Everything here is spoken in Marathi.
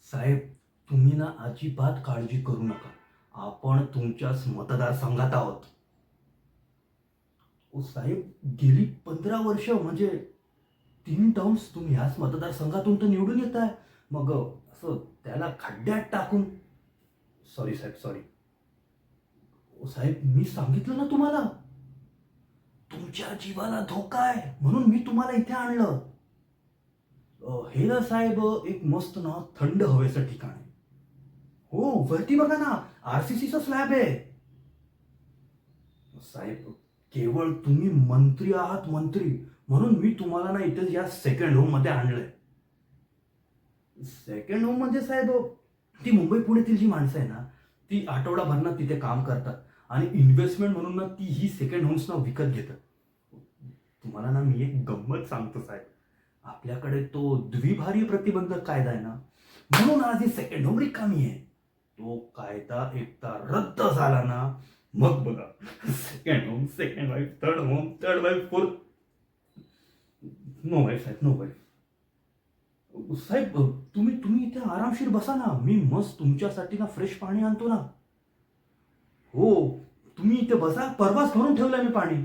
साहेब, तुम्ही ना अजिबात काळजी करू नका. आपण तुमच्याच मतदारसंघात आहोत. ओ साहेब, गेली 15 वर्ष म्हणजे 3 टर्म्स तुम्ही ह्याच मतदारसंघातून तर निवडून येताय. मग असं त्याला खड्ड्यात टाकून सॉरी साहेब, सॉरी. ओ साहेब, मी सांगितलं ना तुम्हाला, तुमच्या जीवाला धोका आहे म्हणून मी तुम्हाला इथे आणलं. हे ना साहेब, एक मस्त ना थंड हवेचं ठिकाण आहे. हो, वरती बघा ना, आरसीसीचा स्लॅब आहे. साहेब, केवळ तुम्ही मंत्री आहात, मंत्री, म्हणून मी तुम्हाला ना इथे या सेकंड होम मध्ये आणलंय. सेकंड होम म्हणजे साहेब, ती मुंबई पुण्यातील जी माणसं आहे ना, ती आठवडाभर ना तिथे काम करतात आणि इन्व्हेस्टमेंट म्हणून ना ती ही सेकंड होम्स ना विकत घेतात. तुम्हाला ना मी एक गंमत सांगतो साहेब, आपल्याकडे तो द्विभाषी प्रतिबंधक कायदा आहे ना, म्हणून आज ही सेकंड होम रिकामी आहे. तो कायदा एकदा रद्द झाला ना, मग बघा, second home, second wife, third home, third wife, fourth. No wife साहेब, नो वाईफ. साहेब, तुम्ही तुम्ही इथे आरामशीर बसा ना, मी मस्त तुमच्यासाठी ना फ्रेश पाणी आणतो ना. हो, तुम्ही इथे बसा, परवाच भरून ठेवलंय मी पाणी.